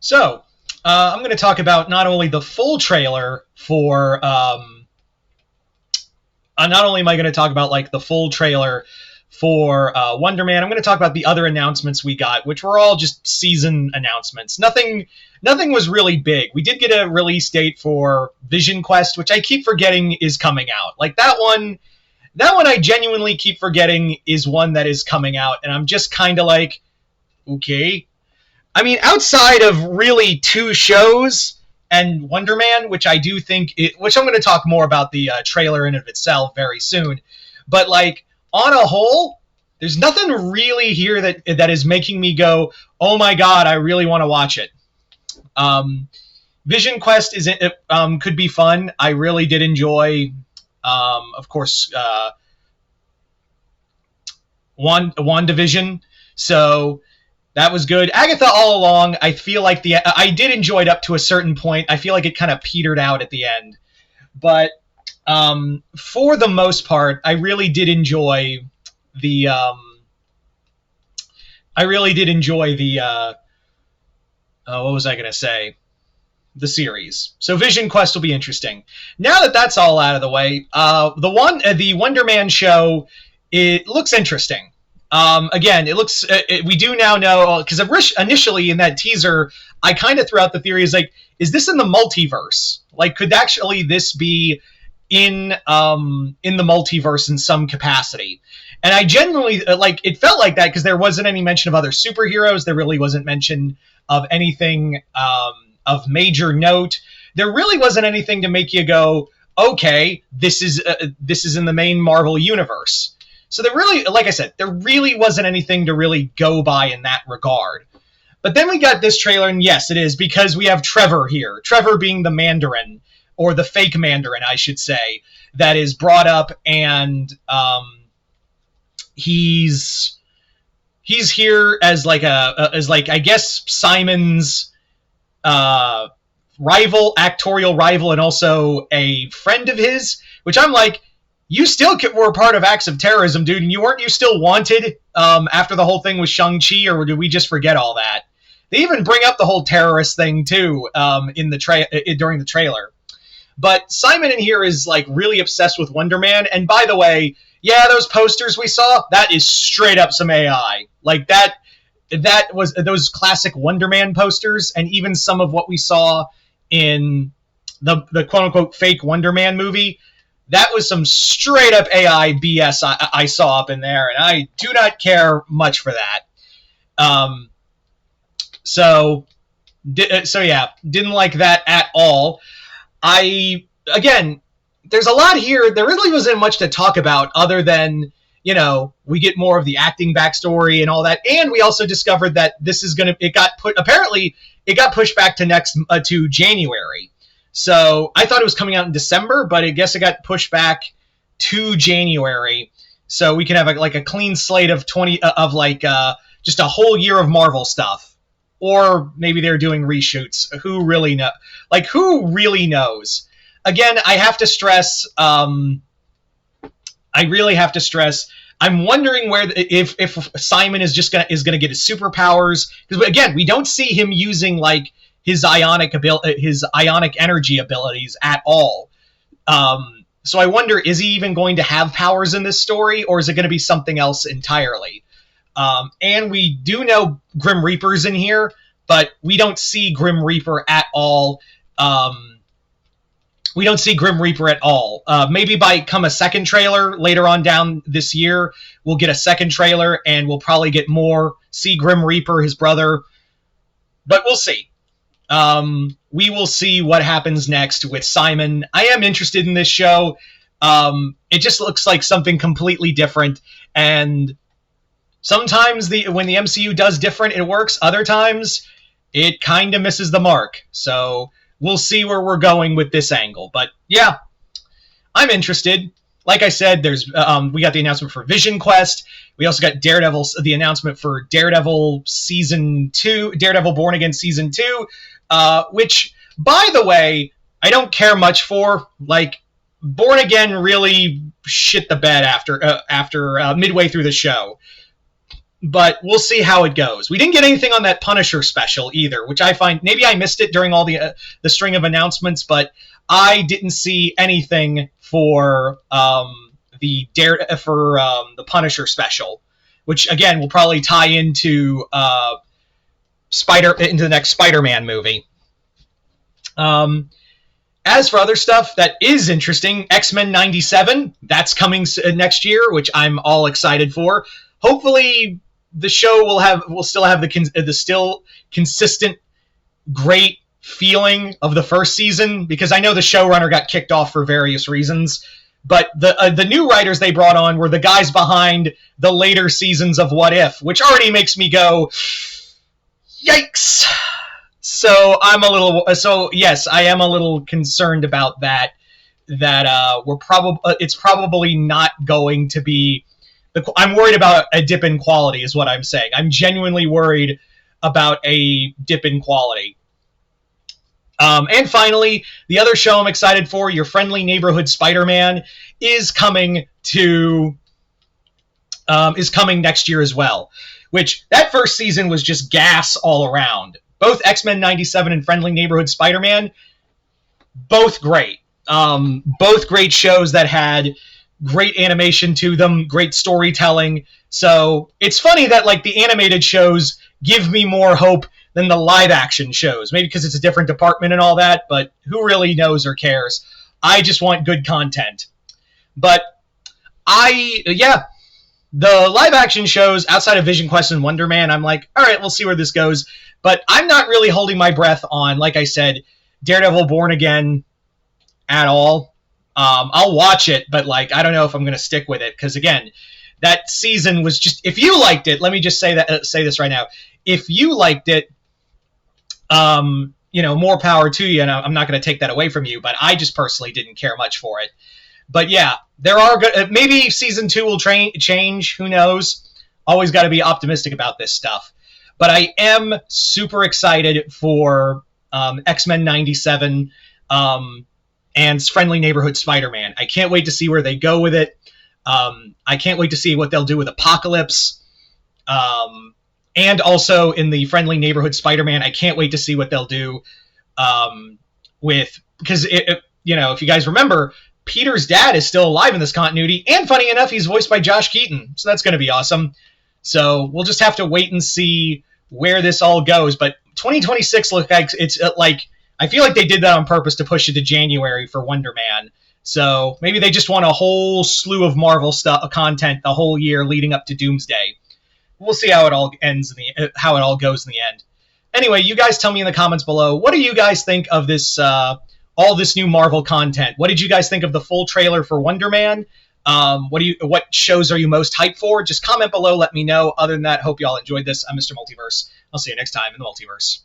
So, I'm going to talk about not only the full trailer for. Not only am I going to talk about like the full trailer for Wonder Man, I'm going to talk about the other announcements we got, which were all just season announcements. Nothing was really big. We did get a release date for Vision Quest, which I keep forgetting is coming out. Like that one I genuinely keep forgetting is one that is coming out, and I'm just kind of like, okay. I mean, outside of really two shows and Wonder Man, which I do think, which I'm going to talk more about the trailer in of itself very soon, but like on a whole, there's nothing really here that is making me go, oh my god, I really want to watch it. Vision Quest could be fun. I really did enjoy, of course, WandaVision. So that was good. Agatha all along, I feel like I did enjoy it up to a certain point. I feel like it kind of petered out at the end. But for the most part, I really did enjoy the what was I going to say? The series. So Vision Quest will be interesting. Now that that's all out of the way, the Wonder Man show, it looks interesting. Again, it looks. We do now know, because initially in that teaser, I kind of threw out the theory is like, is this in the multiverse? Like, could actually this be in the multiverse in some capacity? And I genuinely like it felt like that because there wasn't any mention of other superheroes. There really wasn't mention of anything of major note. There really wasn't anything to make you go, okay, this is in the main Marvel universe. So there really, like I said, there really wasn't anything to really go by in that regard. But then we got this trailer, and yes, it is because we have Trevor here. Trevor being the Mandarin, or the fake Mandarin, I should say, that is brought up, and he's here as like I guess Simon's actorial rival, and also a friend of his, which I'm like, you still were a part of acts of terrorism, dude, and weren't you still wanted after the whole thing with Shang-Chi, or did we just forget all that? They even bring up the whole terrorist thing, too, during the trailer. But Simon in here is, like, really obsessed with Wonder Man, and by the way, yeah, those posters we saw, that is straight up some AI. Like, that was those classic Wonder Man posters, and even some of what we saw in the quote-unquote fake Wonder Man movie, that was some straight-up AI BS I saw up in there, and I do not care much for that. So yeah, didn't like that at all. Again, there's a lot here. There really wasn't much to talk about other than, we get more of the acting backstory and all that, and we also discovered that it got pushed back to January. So I thought it was coming out in December, but I guess it got pushed back to January. So we can have a clean slate of just a whole year of Marvel stuff, or maybe they're doing reshoots. Who really knows? Again, I have to stress. I really have to stress. I'm wondering if Simon is gonna get his superpowers, because again, we don't see him using like his ionic energy abilities at all. So I wonder, is he even going to have powers in this story, or is it going to be something else entirely? And we do know Grim Reaper's in here, but we don't see Grim Reaper at all. Maybe by come a second trailer later on down this year, we'll get a second trailer, and we'll probably get see Grim Reaper, his brother. But we'll see. We will see what happens next with Simon. I am interested in this show. It just looks like something completely different, and sometimes when the MCU does different, it works. Other times, it kind of misses the mark. So we'll see where we're going with this angle. But yeah, I'm interested. Like I said, we got the announcement for Vision Quest. We also got the announcement for Daredevil Season 2, Daredevil Born Again Season 2, which, by the way, I don't care much for. Like, Born Again really shit the bed after midway through the show. but we'll see how it goes. We didn't get anything on that Punisher special either, which I find maybe I missed it during all the string of announcements, but I didn't see anything for the Punisher special, which again will probably tie into into the next Spider-Man movie. As for other stuff that is interesting, X-Men 97, that's coming next year, which I'm all excited for. Hopefully, the show will still have the still consistent great feeling of the first season, because I know the showrunner got kicked off for various reasons. But the new writers they brought on were the guys behind the later seasons of What If, which already makes me go, yikes. So yes, I am a little concerned about that. That it's probably not going to be. I'm worried about a dip in quality, is what I'm saying. I'm genuinely worried about a dip in quality. And finally, the other show I'm excited for, Your Friendly Neighborhood Spider-Man, is coming next year as well. Which that first season was just gas all around. Both X-Men 97 and Friendly Neighborhood Spider-Man, both great. Both great shows that had great animation to them, great storytelling. So it's funny that like the animated shows give me more hope than the live action shows. Maybe because it's a different department and all that, but who really knows or cares? I just want good content. But the live action shows outside of Vision Quest and Wonder Man, I'm like, all right, we'll see where this goes. But I'm not really holding my breath on, like I said, Daredevil Born Again at all. I'll watch it, but like I don't know if I'm going to stick with it, because again, that season was just. If you liked it, let me just say this right now. If you liked it, more power to you, and I'm not going to take that away from you. But I just personally didn't care much for it. But yeah, there are good. Maybe season 2 will change. Who knows? Always got to be optimistic about this stuff. But I am super excited for X-Men 97 and Friendly Neighborhood Spider-Man. I can't wait to see where they go with it. I can't wait to see what they'll do with Apocalypse. And also in the Friendly Neighborhood Spider-Man, I can't wait to see what they'll do because if you guys remember, Peter's dad is still alive in this continuity, and funny enough, he's voiced by Josh Keaton, so that's going to be awesome. So we'll just have to wait and see where this all goes. But 2026 looks like it's I feel like they did that on purpose to push it to January for Wonder Man. So maybe they just want a whole slew of Marvel content the whole year leading up to Doomsday. We'll see how it all how it all goes in the end. Anyway, you guys tell me in the comments below, what do you guys think of this all this new Marvel content? What did you guys think of the full trailer for Wonder Man? What shows are you most hyped for? Just comment below, let me know. Other than that, hope you all enjoyed this. I'm Mr. Multiverse. I'll see you next time in the Multiverse.